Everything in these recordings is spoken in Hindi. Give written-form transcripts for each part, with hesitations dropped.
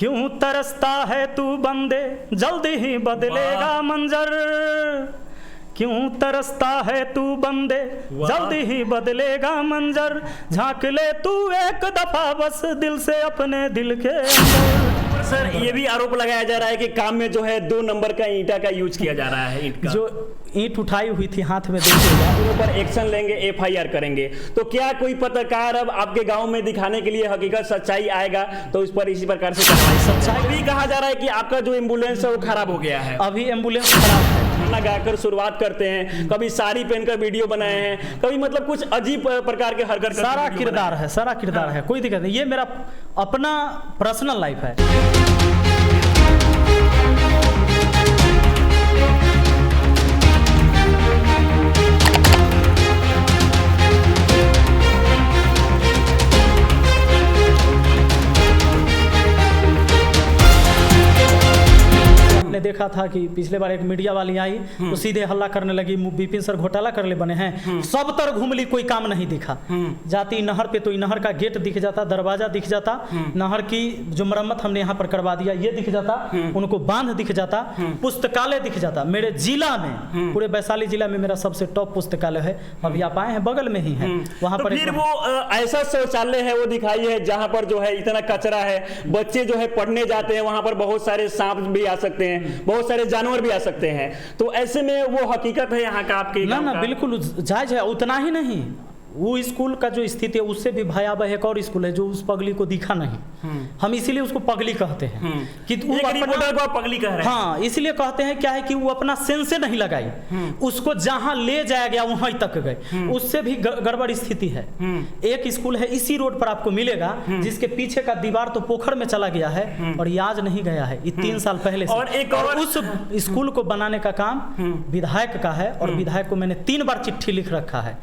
क्यों तरसता है तू बंदे, जल्दी ही बदलेगा मंजर। क्यों तरसता है तू बंदे, जल्दी ही बदलेगा मंजर। झांक ले तू एक दफा बस दिल से अपने दिल के अंदर। सर ये भी आरोप लगाया जा रहा है कि काम में जो है 2 नंबर का ईंटा का यूज किया जा रहा है। ईंट का जो ईंट उठाई हुई थी हाथ में, देखिएगा ऊपर एक्शन लेंगे, FIR करेंगे। तो क्या कोई पत्रकार अब आपके गांव में दिखाने के लिए हकीकत सच्चाई आएगा तो इस पर इसी प्रकार से सच्चाई भी कहा जा रहा है कि आपका जो एम्बुलेंस है वो खराब हो गया है। अभी एम्बुलेंस खराब है। गाना गाकर शुरुआत करते हैं, कभी साड़ी पहनकर वीडियो बनाए हैं, कभी मतलब कुछ अजीब प्रकार के हरकत। सारा किरदार है, सारा किरदार है, कोई दिक्कत नहीं। ये मेरा अपना पर्सनल लाइफ है। ने देखा था कि पिछले बार एक मीडिया वाली आई तो सीधे हल्ला करने लगी, विपिन सर घोटाला करने बने हैं। सब तरफ घूम ली, कोई काम नहीं दिखा। जाती नहर पे तो नहर का गेट दिख जाता, दरवाजा दिख जाता, नहर की जो मरम्मत हमने यहाँ पर करवा दिया ये दिख जाता, उनको बांध दिख जाता, पुस्तकालय दिख जाता। मेरे जिला में, पूरे वैशाली जिला में मेरा सबसे टॉप पुस्तकालय है। अभी आप आए हैं, बगल में ही है वहाँ पर। फिर वो ऐसा शौचालय है वो दिखाई है जहाँ पर जो है इतना कचरा है, बच्चे जो है पढ़ने जाते हैं, वहाँ पर बहुत सारे सांप भी आ सकते हैं, बहुत सारे जानवर भी आ सकते हैं। तो ऐसे में वो हकीकत है यहाँ का आपके? ना बिल्कुल जायज है। उतना ही नहीं, वो स्कूल का जो स्थिति है उससे भी भयावह एक और स्कूल है जो उस पगली को दिखा नहीं। हम इसीलिए उसको पगली कहते हैं कि वो को पगली कह रहे हैं। हाँ, इसलिए कहते हैं क्या है कि वो अपना सेंसे नहीं लगाई, उसको जहां ले जाया गया वहीं तक गए। उससे भी गड़बड़ स्थिति है। एक स्कूल है इसी रोड पर आपको मिलेगा जिसके पीछे का दीवार तो पोखर में चला गया है और ये आज नहीं गया है, ये 3 साल पहले से। और एक और उस स्कूल को बनाने का काम विधायक का है और विधायक को मैंने 3 बार चिट्ठी लिख रखा है।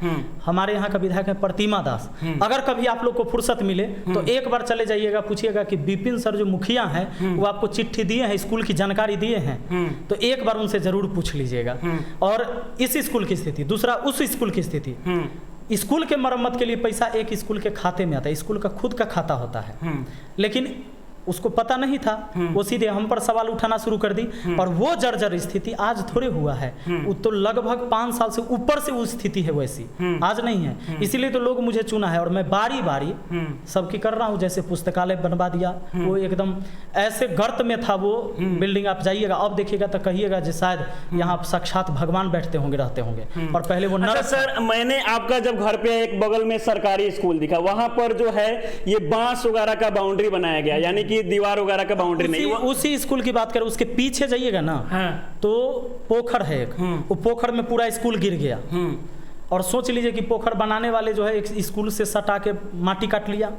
हमारे यहाँ विधायक है प्रतिमा दास। अगर कभी आप लोग को फुर्सत मिले तो एक बार चले जाइएगा, पूछिएगा कि विपिन सर जो मुखिया हैं वो आपको चिट्ठी दिए हैं, स्कूल की जानकारी दिए हैं, तो एक बार उनसे जरूर पूछ लीजिएगा। और इस स्कूल की स्थिति, दूसरा उस स्कूल की स्थिति। स्कूल के मरम्मत के लिए पैसा एक स्कूल के खाते में आता है, स्कूल का खुद का खाता होता है, लेकिन उसको पता नहीं था, वो सीधे हम पर सवाल उठाना शुरू कर दी। और वो जर्जर स्थिति आज थोड़े हुआ है, वो तो लगभग 5 साल से ऊपर से वो स्थिति है, वैसी आज नहीं है। इसीलिए तो लोग मुझे चुना है और मैं बारी बारी सबकी कर रहा हूँ। जैसे पुस्तकालय बनवा दिया, वो एकदम ऐसे गर्त में था वो बिल्डिंग, आप जाइएगा अब देखिएगा तो कहिएगा जो शायद यहाँ साक्षात भगवान बैठते होंगे, रहते होंगे। और पहले वो अच्छा सर, मैंने आपका जब घर पे एक बगल में सरकारी स्कूल दिखा, वहां पर जो है ये बांस वगैरह का बाउंड्री बनाया गया, यानी कि दीवार वगैरह का बाउंड्री नहीं। उसी स्कूल की बात करें, उसके पीछे जाइएगा ना तो पोखर है एक, वो पोखर में पूरा स्कूल गिर गया। और सोच लीजिए कि पोखर बनाने वाले जो है एक स्कूल से सटा के माटी काट लिया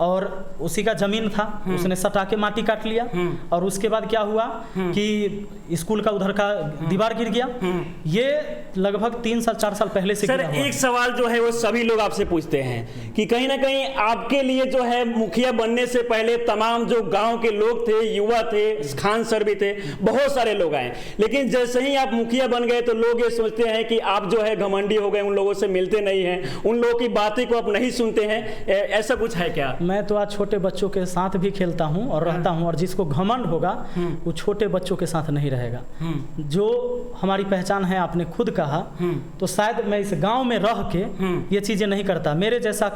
और उसी का जमीन था, उसने सटा के माटी काट लिया। और उसके बाद क्या हुआ कि स्कूल का उधर का दीवार गिर गया। ये लगभग 3 साल 4 साल पहले से। सर एक सवाल जो है वो सभी लोग आपसे पूछते हैं कि कहीं ना कहीं आपके लिए जो है मुखिया बनने से पहले तमाम जो गांव के लोग थे, युवा थे, खान सर भी थे, बहुत सारे लोग आए, लेकिन जैसे ही आप मुखिया बन गए तो लोग ये सोचते हैं कि आप जो है घमंडी हो गए, उन लोगों से मिलते नहीं हैं, उन लोगों की बातें को आप नहीं सुनते हैं। ऐसा कुछ है क्या? मैं तो आज छोटे बच्चों के साथ भी खेलता हूं और रहता हूं, और जिसको घमंड होगा वो छोटे बच्चों के साथ नहीं रहेगा। जो हमारी पहचान है, आपने खुद कहा, तो शायद मैं इस गांव में रह के ये चीजें नहीं करता। मेरे जैसा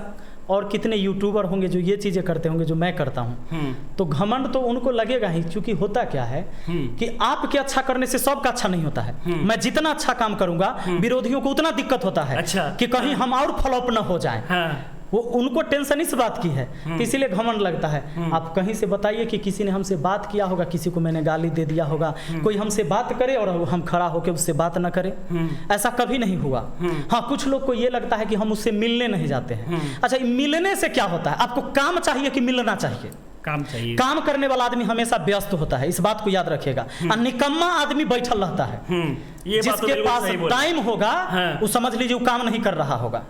और कितने यूट्यूबर होंगे जो ये चीजें करते होंगे जो मैं करता हूँ। तो घमंड तो उनको लगेगा ही, क्योंकि होता क्या है कि आपके अच्छा करने से सबका अच्छा नहीं होता है। मैं जितना अच्छा काम करूंगा विरोधियों को उतना दिक्कत होता है कि कहीं हम और फ्लॉप न हो जाए। वो उनको टेंशन इस बात की है, तो इसीलिए घमंड लगता है। आप कहीं से बताइए कि किसी ने हमसे बात किया होगा, किसी को मैंने गाली दे दिया होगा, कोई हमसे बात करे और हम खड़ा होकर उससे बात न करें, ऐसा कभी नहीं हुआ। हाँ, कुछ लोग को ये लगता है कि हम उससे मिलने नहीं जाते हैं। अच्छा, मिलने से क्या होता है? आपको काम चाहिए कि मिलना चाहिए? काम चाहिए। काम करने वाला आदमी हमेशा व्यस्त होता है, इस बात को याद रखिएगा। और निकम्मा आदमी बैठल रहता है। ये जिसके पास टाइम होगा वो समझ लीजिए वो काम नहीं कर रहा होगा।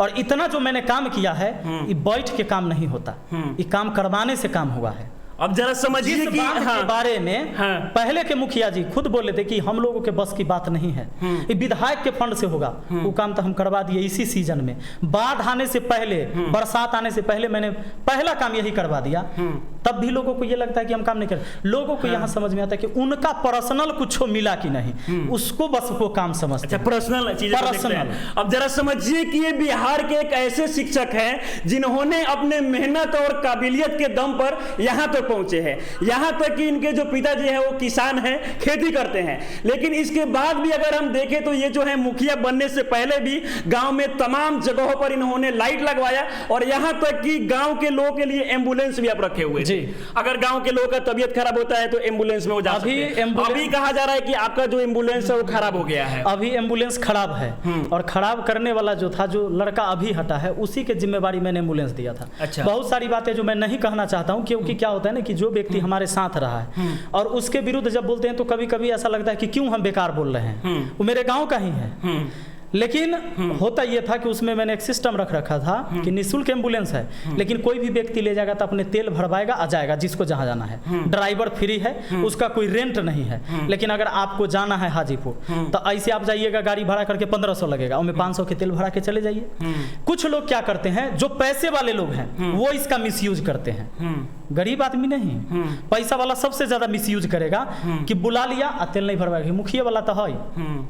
और इतना जो मैंने काम किया है ये बैठ के काम नहीं होता, ये काम करवाने से काम हुआ है। अब जरा समझिए कि के बारे में पहले के मुखिया जी खुद बोले थे कि हम लोगों के बस की बात नहीं है, ये विधायक के फंड से होगा। वो काम तो हम करवा दिए इसी सीजन में। बाढ़ आने से पहले, बरसात आने से पहले मैंने पहला काम यही करवा दिया। तब भी लोगों को ये लगता है कि हम काम नहीं कर रहे। लोगों को यहाँ समझ में आता है कि उनका पर्सनल कुछ मिला कि नहीं, उसको बस वो काम समझते हैं। पर्सनल चीजें देखते हैं। अब जरा समझिए कि ये बिहार के एक ऐसे शिक्षक हैं जिन्होंने अपने मेहनत और काबिलियत के दम पर यहाँ तक पहुंचे हैं। यहाँ तक कि इनके जो पिताजी हैं वो किसान हैं, खेती करते हैं, लेकिन इसके बाद भी अगर हम देखें तो ये जो है मुखिया बनने से पहले भी गांव में तमाम जगहों पर इन्होंने लाइट लगवाया और यहाँ तक कि गांव के लोगों के लिए एम्बुलेंस भी आप रखे हुए थे। अगर गांव के लोगों का तबीयत खराब होता है तो एम्बुलेंस में वो जा सकते हैं। अभी कहा जा रहा है कि आपका जो एम्बुलेंस है वो खराब हो गया है। अभी एम्बुलेंस खराब है और खराब करने वाला जो था, जो लड़का अभी हटा है, उसी के जिम्मेवारी मैंने एम्बुलेंस दिया था। अच्छा। बहुत सारी बातें जो मैं नहीं कहना चाहता हूँ, क्योंकि क्या होता है ना कि जो व्यक्ति हमारे साथ रहा है और उसके विरुद्ध जब बोलते हैं तो कभी कभी ऐसा लगता है कि क्यों हम बेकार बोल रहे हैं, वो मेरे गाँव का ही है। लेकिन होता यह था कि उसमें मैंने एक सिस्टम रख रखा था कि निःशुल्क एम्बुलेंस है, लेकिन कोई भी व्यक्ति ले जाएगा तो अपने तेल भरवाएगा, आ जाएगा जिसको जहां जाना है। ड्राइवर फ्री है, उसका कोई रेंट नहीं है। लेकिन अगर आपको जाना है हाजीपुर तो ऐसे आप जाइएगा, गाड़ी भाड़ा करके 1500 लगेगा, उसमें 500 के तेल भरा के चले जाइए। कुछ लोग क्या करते हैं, जो पैसे वाले लोग हैं वो इसका मिसयूज करते हैं। गरीब आदमी नहीं, पैसा वाला सबसे ज्यादा मिसयूज करेगा कि बुला लिया आ तेल नहीं भरवाएगा। मुखिया वाला तो है,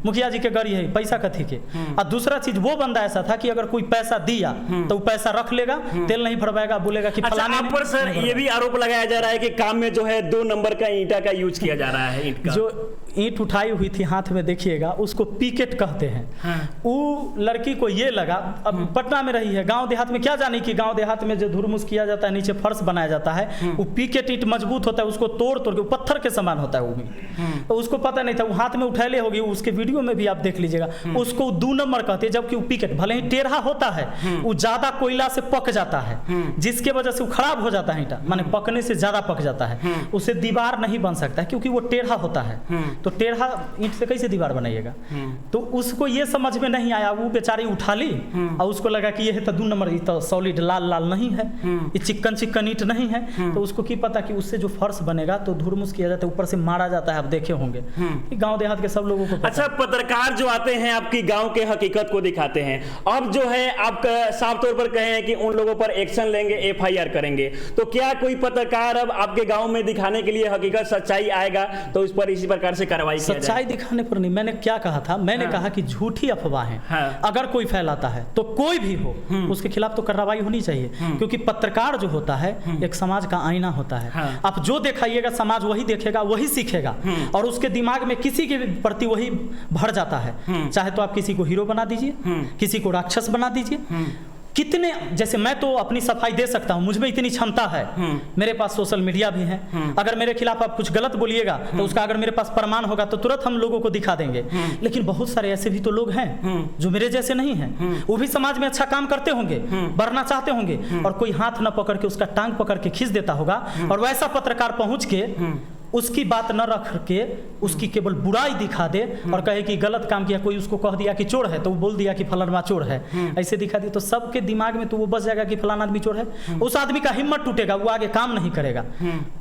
मुखिया जी के गाड़ी है, पैसा कथी के। और दूसरा चीज, वो बंदा ऐसा था कि अगर कोई पैसा दिया तो वो पैसा रख लेगा, तेल नहीं भरवाएगा, बोलेगा कि फलाने। आप पर सर ये भी आरोप लगाया जा रहा है कि काम में जो है 2 नंबर का ईंटा का यूज किया जा रहा है। ईंट का जो ईंट उठाई हुई थी हाथ में, देखिएगा, उसको पिकेट कहते हैं। वो लड़की को ये लगा, अब पटना में रही है, गांव देहात में क्या जाने कि गांव देहात में जो धुरमुस किया जाता है, नीचे फर्श बनाया जाता है, वो पिकेट ईंट मजबूत होता है, उसको तोड़ तोड़ के पत्थर के समान होता है वो भी। तो उसको पता नहीं था, वो हाथ में उठैले होगी, उसके वीडियो में भी आप देख लीजिएगा, उसको 2 नंबर कहते हैं। जबकि वो पिकेट भले ही टेढ़ा होता है, वो ज्यादा कोयला से पक जाता है, जिसके वजह से वो खराब हो जाता है ईंटा, माने पकने से ज्यादा पक जाता है, उसे दीवार नहीं बन सकता है क्योंकि वो टेढ़ा होता है। तो टेढ़ा ईंट से कैसे दीवार बनाइएगा। तो उसको ये समझ में नहीं आया, वो बेचारी उठा ली और उसको लगा कि ये है तो 2 नंबर, ये तो सॉलिड लाल लाल नहीं है, ये चिकन चिकन ईंट नहीं है। तो उसको की पता कि उससे जो फर्श बनेगा तो धुरमुस किया जाता है, ऊपर से मारा जाता है। आप देखे होंगे गांव देहात के सब लोगों को। अच्छा, पत्रकार जो आते हैं आपकी गांव के हकीकत को दिखाते हैं, अब जो है आप साफ तौर पर कहे हैं कि उन लोगों पर एक्शन लेंगे, FIR करेंगे, तो क्या कोई पत्रकार अब आपके गांव में दिखाने के लिए हकीकत सच्चाई आएगा तो उस पर इसी प्रकार से कार्रवाई किया जाए? सच्चाई दिखाने पर नहीं, मैंने क्या कहा था, मैंने कहा कि झूठी अफवाहें अगर कोई फैलाता है तो कोई भी हो उसके खिलाफ तो कार्रवाई होनी चाहिए। क्योंकि पत्रकार जो होता है एक समाज का आईना होता है। आप जो दिखाइएगा समाज वही देखेगा, वही सीखेगा और उसके दिमाग में किसी के प्रति वही भर जाता है। चाहे तो आप किसी को हीरो बना दीजिए, किसी को राक्षस बना दीजिए। कितने, जैसे मैं तो अपनी सफाई दे सकता हूं, मुझ में इतनी क्षमता है, मेरे पास सोशल मीडिया भी है। अगर मेरे खिलाफ आप कुछ गलत बोलिएगा तो उसका अगर मेरे पास प्रमाण होगा तो तुरंत हम लोगों को दिखा देंगे। लेकिन बहुत सारे ऐसे भी तो लोग हैं जो मेरे जैसे नहीं हैं, वो भी समाज में अच्छा काम करते होंगे, बढ़ना चाहते होंगे, और कोई हाथ न पकड़ के उसका टांग पकड़ के खींच देता होगा और वैसा पत्रकार पहुंच के उसकी बात न रख के उसकी केवल बुराई दिखा दे और कहे कि गलत काम किया। कोई उसको कह दिया कि चोर है तो वो बोल दिया कि फलाना चोर है, ऐसे दिखा दिया तो सबके दिमाग में तो वो बस जाएगा कि फलाना आदमी चोर है। उस आदमी का हिम्मत टूटेगा, वो आगे काम नहीं करेगा।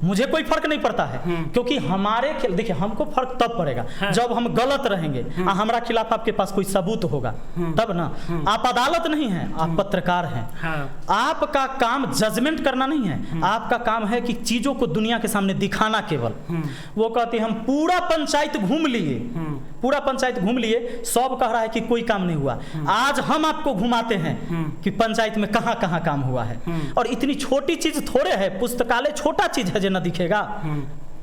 मुझे कोई फर्क नहीं पड़ता है, क्योंकि हमारे देखिए हमको फर्क तब पड़ेगा जब हम गलत रहेंगे, हमारा खिलाफ आपके पास कोई सबूत होगा तब ना। आप अदालत नहीं है, आप पत्रकार हैं। आपका काम जजमेंट करना नहीं है, आपका काम है कि चीजों को दुनिया के सामने दिखाना। केवल वो कहते हैं हम पूरा पंचायत घूम लिए, पूरा पंचायत घूम लिए, सब कह रहा है कि कोई काम नहीं हुआ। आज हम आपको घुमाते हैं कि पंचायत में कहां कहां काम हुआ है। और इतनी छोटी चीज थोड़े है, पुस्तकालय छोटा चीज है जो न दिखेगा।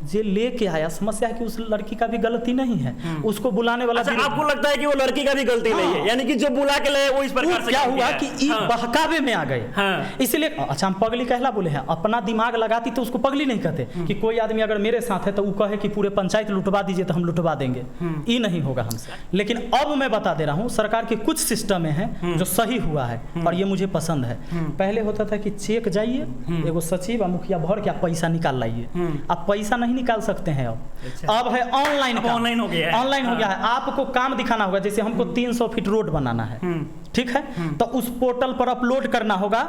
जे लेके आया, समस्या है कि उस लड़की का भी गलती नहीं है, उसको बुलाने वाला। अच्छा, आपको लगता है कि वो लड़की का भी गलती नहीं है, यानी कि जो बुला के लाए वो इस प्रकार से क्या हुआ कि बहकावे में आ गए। इसलिए अच्छा हम पगली कहला बोले हैं, अपना दिमाग लगाती तो उसको पगली नहीं कहते। कि कोई आदमी अगर मेरे साथ है तो वो कहे कि पूरे पंचायत लुटवा दीजिए तो हम लुटवा देंगे, ये नहीं होगा हमसे। लेकिन अब मैं बता दे रहा हूँ, सरकार के कुछ सिस्टम हैं जो सही हुआ है और ये मुझे पसंद है। पहले होता था कि चेक जाइए, एगो सचिव मुखिया भर के आप पैसा निकाल लाइए। आप पैसा नहीं निकाल सकते हैं अब है ऑनलाइन। ऑनलाइन हो गया है, ऑनलाइन हो गया है। आपको काम दिखाना होगा, जैसे हमको 300 फीट रोड बनाना है, ठीक है। तो उस पोर्टल पर अपलोड करना होगा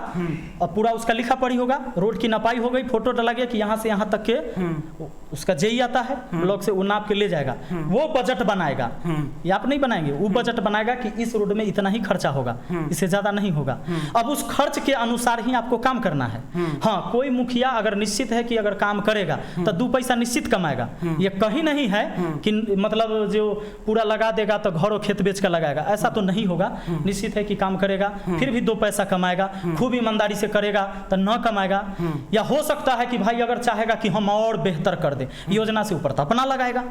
और पूरा उसका लिखा पढ़ी होगा, रोड की नपाई हो गई, फोटो डाला गया कि यहाँ से यहाँ तक के उसका जेई आता है ब्लॉक से, वो नाप के ले जाएगा, वो बजट बनाएगा। ये आप नहीं बनाएंगे, वो बजट बनाएगा कि इस रोड में इतना ही खर्चा होगा, इससे ज्यादा नहीं होगा। अब उस खर्च के अनुसार ही आपको काम करना है। हाँ, कोई मुखिया अगर निश्चित है कि अगर काम करेगा तो 2 पैसा निश्चित कमाएगा। ये कहीं नहीं है कि मतलब जो पूरा लगा देगा तो घर और खेत बेच कर लगाएगा, ऐसा तो नहीं होगा। निश्चित है कि काम करेगा फिर भी 2 पैसा कमाएगा, खूब ईमानदारी से करेगा तो न कमाएगा। या हो सकता है कि भाई अगर चाहेगा कि हम और बेहतर कर दें, योजना से ऊपर तो अपना लगाएगा,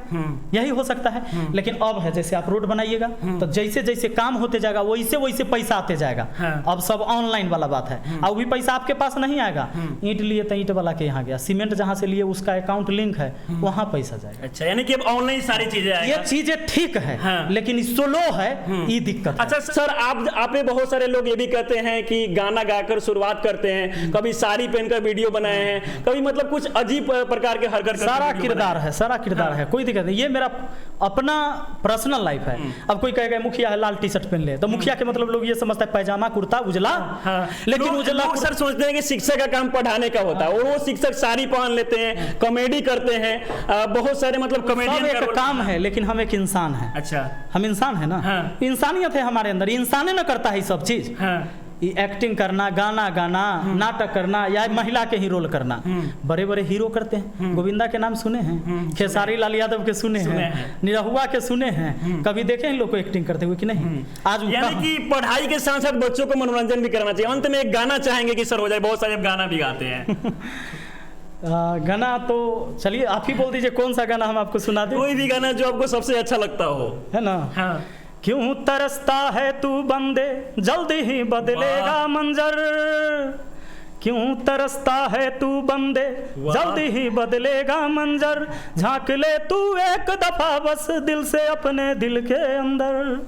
यही हो सकता है। लेकिन अब है जैसे आप रोड बनाइएगा तो जैसे जैसे काम होते जाएगा वैसे वैसे पैसा आते जाएगा। अब सब ऑनलाइन वाला बात है, अब भी पैसा आपके पास नहीं आएगा। ईंट लिए तो ईंट वाला के यहाँ गया, सीमेंट जहाँ से लिए उसका अकाउंट लिंक है वहाँ पैसा जाएगा। अच्छा, यानी कि अब ऑनलाइन सारी चीजें आएगा। ये चीजें ठीक है, लेकिन स्लो है, ये दिक्कत। अच्छा सर, आप में बहुत सारे लोग ये भी कहते हैं कि गाना गाकर शुरुआत करते हैं, कभी साड़ी पहनकर वीडियो बनाए हैं, कभी मतलब कुछ अजीब प्रकार के हरकत, सारा किरदार है, सारा किरदार है, कोई दिक्कत नहीं। ये मेरा अपना पर्सनल लाइफ है। अब कोई कहेगा मुखिया है लाल टी शर्ट पहन ले, तो मुखिया के मतलब लोग ये समझता है पैजामा कुर्ता उजला। लेकिन उजला लोग सर सोचते हैं कि शिक्षक का काम पढ़ाने का होता है, और वो शिक्षक साड़ी पहन लेते हैं, कॉमेडी करते हैं, बहुत सारे मतलब कॉमेडियन एक काम है, लेकिन हम एक इंसान है। अच्छा, हम इंसान है ना, इंसानियत है हमारे अंदर, इंसान ही ना करता है सब चीज। ये एक्टिंग करना, गाना गाना, नाटक करना, या महिला के ही रोल करना, बड़े बड़े हीरो करते हैं। गोविंदा के नाम सुने हैं, खेसारी लाल यादव के सुने हैं, निरहुआ के सुने हैं, कभी देखे हैं लोग को एक्टिंग करते हुए कि नहीं? आज यानी कि पढ़ाई के साथ साथ बच्चों को मनोरंजन भी करना चाहिए। अंत में एक गाना चाहेंगे कि सर हो जाए, बहुत सारे गाना भी गाते हैं। गाना तो चलिए आप ही बोल दीजिए, कौन सा गाना हम आपको सुना दें? कोई भी गाना जो आपको सबसे अच्छा लगता हो, है ना? हाँ। क्यों तरसता है तू बंदे, जल्दी ही बदलेगा मंजर। क्यों तरसता है तू बंदे, जल्दी ही बदलेगा मंजर। झांक ले तू एक दफा बस दिल से अपने दिल के अंदर।